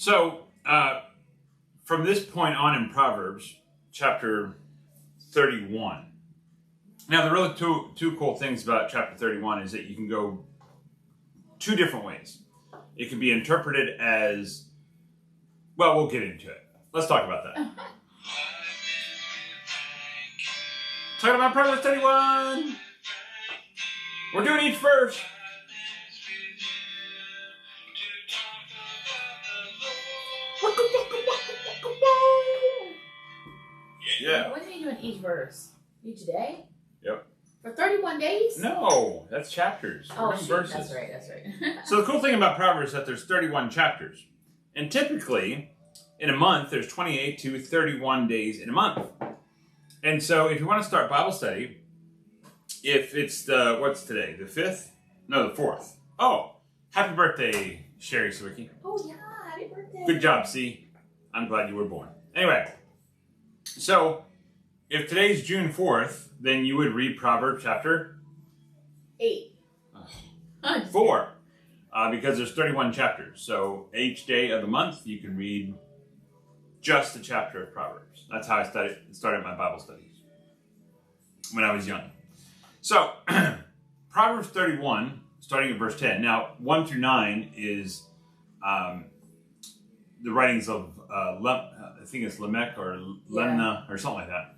So, from this point on in Proverbs, chapter 31. Now, the really two cool things about chapter 31 is that you can go two different ways. It can be interpreted as, well, we'll get into it. Let's talk about that. Talking about Proverbs 31. We're doing each verse. Yeah. When are you doing each verse? Each day? Yep. For 31 days? No, that's chapters. Oh, shoot, verses. that's right. So the cool thing about Proverbs is that there's 31 chapters. And typically, in a month, there's 28 to 31 days in a month. And so if you want to start Bible study, if it's what's today? The 5th? No, the 4th. Oh, happy birthday, Sherry Sawicki. Oh, yeah, happy birthday. Good job, C. I'm glad you were born. Anyway, so if today's June 4th, then you would read Proverbs chapter 8. 4. Because there's 31 chapters. So each day of the month, you can read just a chapter of Proverbs. That's how I started my Bible studies when I was young. So, Proverbs 31, starting at verse 10. Now, 1 through 9 is the writings of, I think it's Lamech or Lemna or something like that.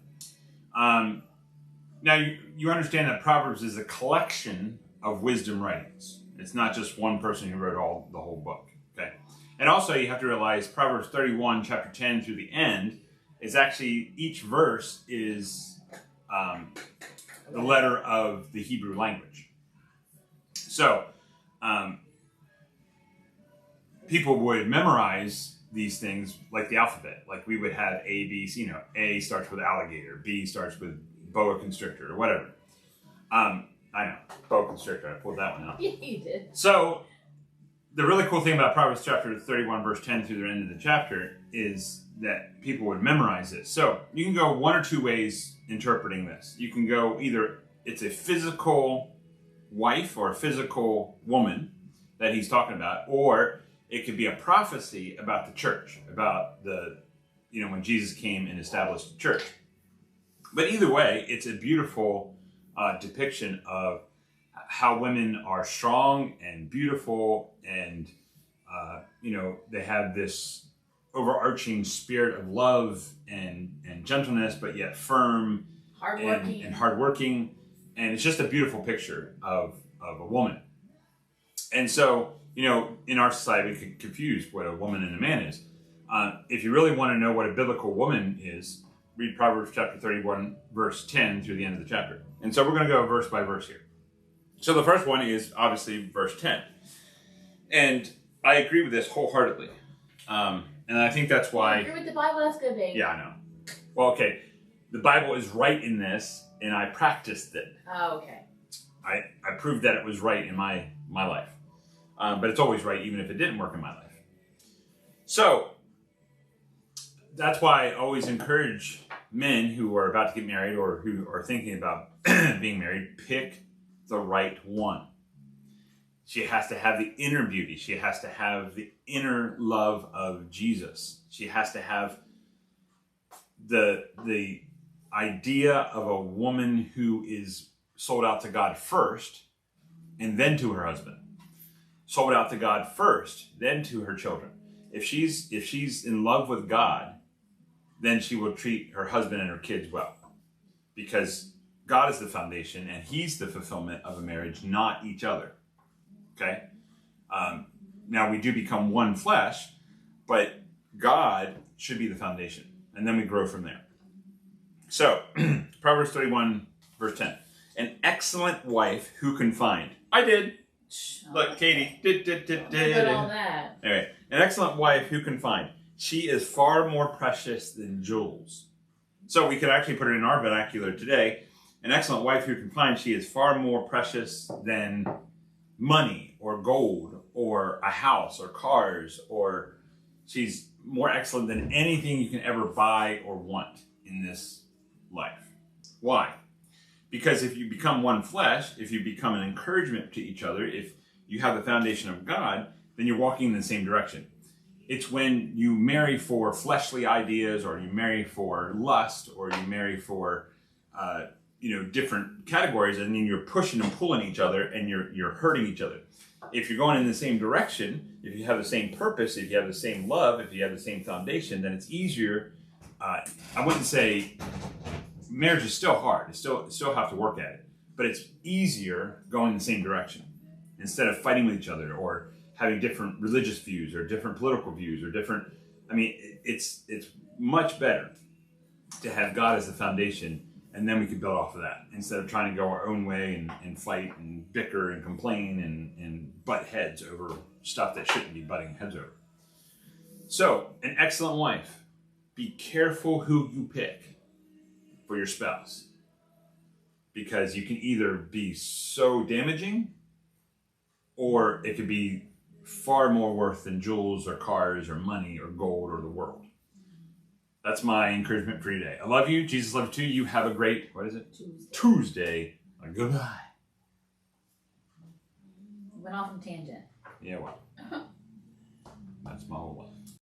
Now, you understand that Proverbs is a collection of wisdom writings. It's not just one person who wrote the whole book. Okay, and also you have to realize Proverbs 31, chapter 10 through the end, is actually, each verse is the letter of the Hebrew language. So, people would memorize these things like the alphabet. Like we would have A, B, C, A starts with alligator, B starts with boa constrictor, or whatever. I know, boa constrictor, I pulled that one out. Yeah, you did. So, the really cool thing about Proverbs chapter 31, verse 10 through the end of the chapter is that people would memorize this. So, you can go one or two ways interpreting this. You can go either it's a physical wife or a physical woman that he's talking about, or it could be a prophecy about the church, about when Jesus came and established the church. But either way, it's a beautiful depiction of how women are strong and beautiful, and they have this overarching spirit of love and gentleness, but yet firm and hardworking, and it's just a beautiful picture of a woman. And so, in our society, we could confuse what a woman and a man is. If you really want to know what a biblical woman is, read Proverbs chapter 31, verse 10 through the end of the chapter. And so we're going to go verse by verse here. So the first one is obviously verse 10. And I agree with this wholeheartedly. And I think that's why... You agree with the Bible? That's good, baby. Yeah, I know. Well, okay. The Bible is right in this, and I practiced it. Oh, okay. I proved that it was right in my life. But it's always right, even if it didn't work in my life. So, that's why I always encourage men who are about to get married or who are thinking about being married, pick the right one. She has to have the inner beauty. She has to have the inner love of Jesus. She has to have the idea of a woman who is sold out to God first and then to her husband. Sold out to God first, then to her children. If she's in love with God, then she will treat her husband and her kids well. Because God is the foundation and he's the fulfillment of a marriage, not each other. Okay? Now we do become one flesh, but God should be the foundation. And then we grow from there. So, Proverbs 31, verse 10. An excellent wife who can find. I did. Look, Katie. Did all that. All right. An excellent wife who can find. She is far more precious than jewels. So we could actually put it in our vernacular today. An excellent wife who can find. She is far more precious than money or gold or a house or cars, or she's more excellent than anything you can ever buy or want in this life. Why? Because if you become one flesh, if you become an encouragement to each other, if you have the foundation of God, then you're walking in the same direction. It's when you marry for fleshly ideas, or you marry for lust, or you marry for different categories, and then you're pushing and pulling each other, and you're hurting each other. If you're going in the same direction, if you have the same purpose, if you have the same love, if you have the same foundation, then it's easier. I wouldn't say marriage is still hard. You still have to work at it, but it's easier going in the same direction instead of fighting with each other or having different religious views or different political views or different. I mean, it's much better to have God as the foundation, and then we can build off of that instead of trying to go our own way and fight and bicker and complain and butt heads over stuff that shouldn't be butting heads over. So, an excellent wife. Be careful who you pick for your spouse, because you can either be so damaging, or it could be far more worth than jewels or cars or money or gold or the world. That's my encouragement for you today. I love you. Jesus loves you too. You have a great, what is it? Tuesday. Goodbye. Went off on tangent. Yeah, well, that's my whole life.